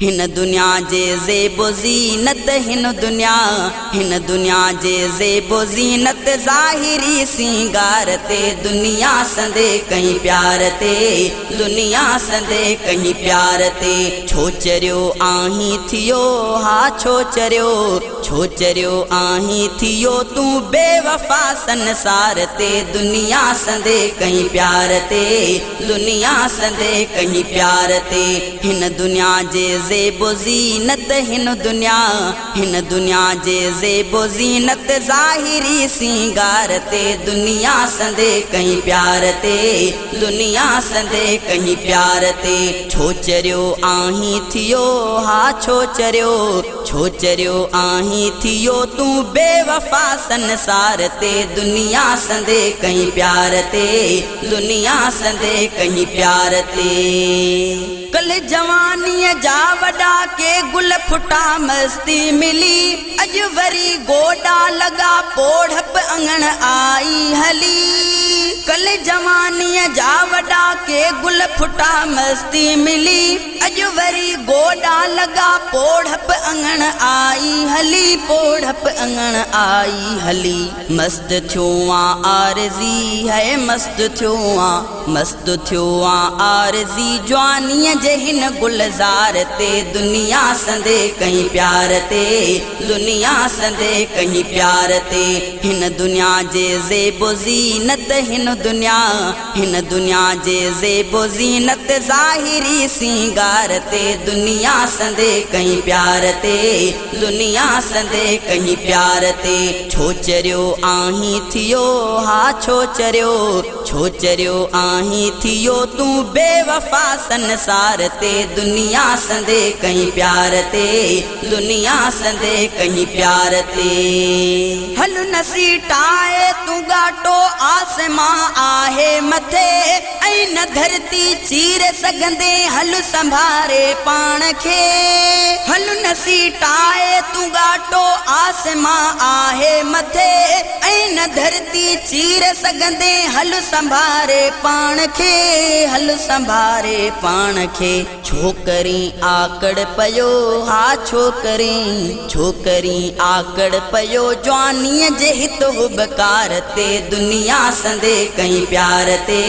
हिन दुनिया जे ज़ेबो ज़ीनत हिन दुनिया जे ज़ेबो ज़ीनत ज़ाहिरी सिंगार ते दुनिया संदे कहीं प्यार ते दुनिया संदे कहीं प्यार ते छो चरियो आहीं थियो हा छो चरियो आहीं थियो तू बेवफा संसार ते दुनिया संदे कहीं प्यार ते दुनिया संदे कहीं प्यार ते हिन दुनिया जे ज़ेबो ज़ीनत हिन दुनिया जे ज़ेबो ज़ीनत ज़ाहिरी सिंगार ते दुनिया संदे कहीं प्यार ते दुनिया संदे कहीं प्यार ते छो चरियो आहीं थियो हा छो चरियो आहीं थियो तू बेवफा संसार ते दुनिया संदे कहीं प्यार ते दुनिया संदे कहीं प्यार ते कल जवानी जा वडा के गुल फुटा मस्ती मिली अज वरी गोडा लगा पोढ़प अंगण आई हली कल जवानी जा वडा के गुल फुटा मस्ती मिली अज वरी गोडा लगा पोढ़प अंगण आई हली पोढ़प अंगण आई हली मस्त थियो आरज़ी है मस्त थियो आरज़ी जवानी जे हिन गुलजार ते दुनिया संदे कहीं प्यार ते दुनिया संदे कहीं प्यार ते हिन दुनिया जे ज़ेबो ज़ीनत हिन दुनिया जे ज़ेबो ज़ीनत ज़ाहिरी सिंगार ते दुनिया संदे कहीं प्यार ते दुनिया संदे कहीं प्यार ते छो चरियो आहीं थियो हा छो चरियो आहीं थियो तू बेवफा संसार ते दुनिया संदे कहीं प्यार ते दुनिया संदे कहीं प्यार ते हल नसीटाए तू गाटो आसमां आहे मथे ऐं न धरती चीर सघंदे हल संभारे पाण खे हल नसीटाए तू गाटो आसमां आहे मथे ऐं न धरती चीर सघंदे हल संभारे पाण खे छोकरी आकड़ पयो हा छोकरी आकड़ पयो जवानी जे हित हुबकार ते दुनिया संदे कहीं प्यार ते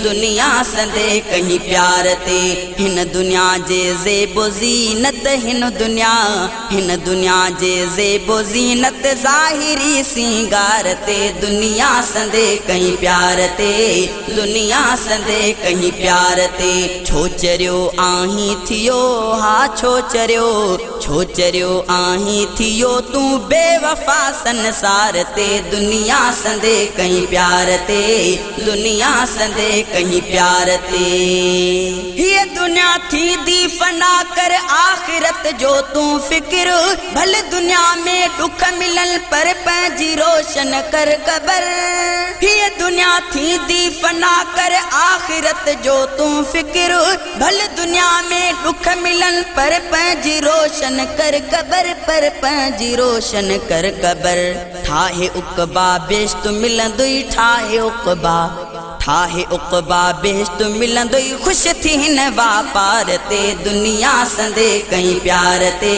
दुनिया संदे कहीं प्यार ते हिन दुनिया जे ज़ेबो ज़ीनत हिन दुनिया जे ज़ेबो ज़ीनत ज़ाहिरी सिंगार ते दुनिया संदे कहीं प्यार ते दुनिया संदे कहीं प्यार ते छो चरियो आहीं थियो हा छो चरियो आहीं थियो तू बेवफा संसार ते दुनिया संदे कहीं प्यार ते दुनिया संदे कहीं प्यार ते ये दुनिया थी दी फना कर आखिरत जो तू फिक्र भले दुनिया में दुख मिलन पर पंहिंजी रोशन कर कबर ये दुनिया थी दी फना कर आखिरत जो तू फिक्र भले दुनिया में दुख मिलन पर पंहिंजी रोशन कर कबर पर पंहिंजी रोशन कर कबर ठाहे उकबा बेश्त मिलंदुई ठाहे उकबा बेश्त मिलंदुई खुश थी हिन वापार ते दुनिया संदे कहीं प्यार ते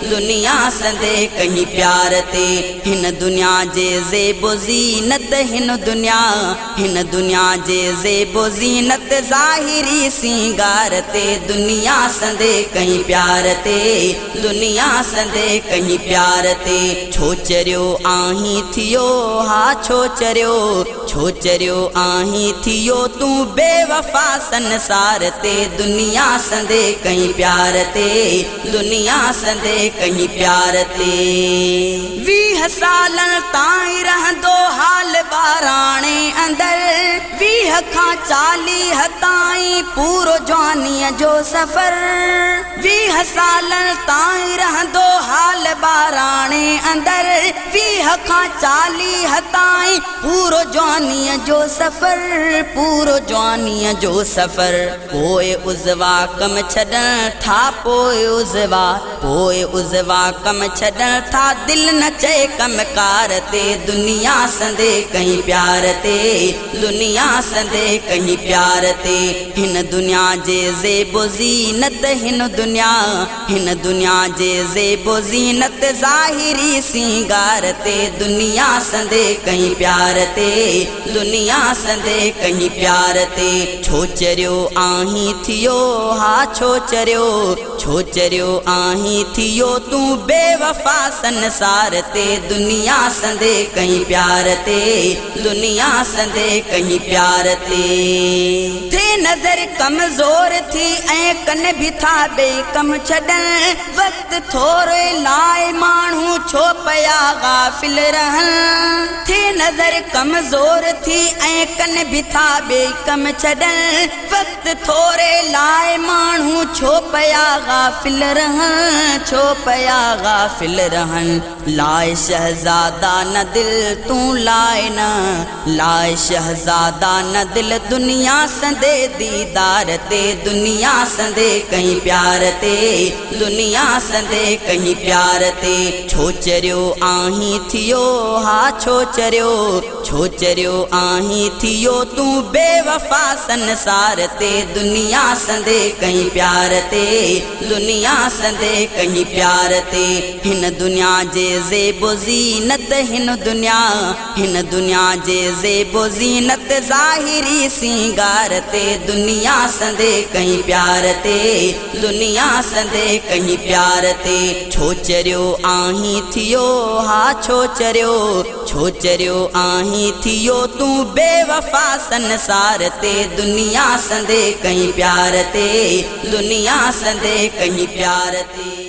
दुनिया संदे कहीं प्यार ते हिन दुनिया जे ज़ेबो ज़ीनत हिन दुनिया जे ज़ेबो ज़ीनत ज़ाहिरी सिंगार ते दुनिया संदे कहीं प्यार ते दुनिया संदे कहीं प्यार ते छो चरियो आहीं थियो हा छो चरियो आहीं थियो तू बेवफा संसार ते दुनिया संदे कहीं प्यार ते दुनिया संदे कहीं प्यार ते 20 सालन ताईं रहंदो हाल बाराणे अंदर 20 खां 40 ताईं पूरो जवानीअ जो सफ़र 20 सालन ताईं रहंदो हाल बाराणे अंदर 20 खां 40 ताईं पूरो जवानीअ जो सफ़र पोइ उज़वा कम छॾण था पोइ पोए उज़वा कम छॾण था दिल न चए कमकार ते दुनिया संदे कहीं प्यार ते दुनिया संदे कहीं प्यार ते हिन दुनिया जे ज़ेबो ज़ीनत हिन दुनिया जे ज़ेबो ज़ीनत ज़ाहिरी सिंगार ते दुनिया संदे कहीं प्यार ते दुनिया संदे कहीं प्यार ते छो चरियो आहीं थियो हा छो चरियो आहीं थियो तू बेवफा संसार ते दुनिया संदे कहीं प्यार ते दुनिया संदे कहीं प्यार ते नजर कमजोर थी ऐं कन भी था बे कम छॾण वक्त थोरे लाए माण्हू छो पया गाफिल रहन थी नजर कमजोर थी ऐं कन भी था बे कम छॾण वक्त थोरे लाए माण्हू छो पया गाफिल रहन छो पया गाफिल रहन लाए शहजादा न दिल तू लाए शहजादा न दिल दुनिया संदे दीदार ते दुनिया संदे कहीं प्यार ते दुनिया संदे कहीं प्यार ते छो चरियो आहीं थियो हा छो चरियो आहीं थियो तू बेवफा संसार ते दुनिया संदे कहीं प्यार ते दुनिया संदे कहीं प्यार ते हिन दुनिया जे ज़ेबो ज़ीनत हिन दुनिया जे ज़ेबो ज़ीनत ज़ाहिरी सिंगार ते दुनिया संदे कहीं प्यार ते दुनिया संदे कहीं प्यार ते छो चरियो आहीं थियो हा छो चरियो आहीं थियो तू बेवफा संसार ते दुनिया संदे कहीं प्यार ते दुनिया संदे कहीं प्यार ते।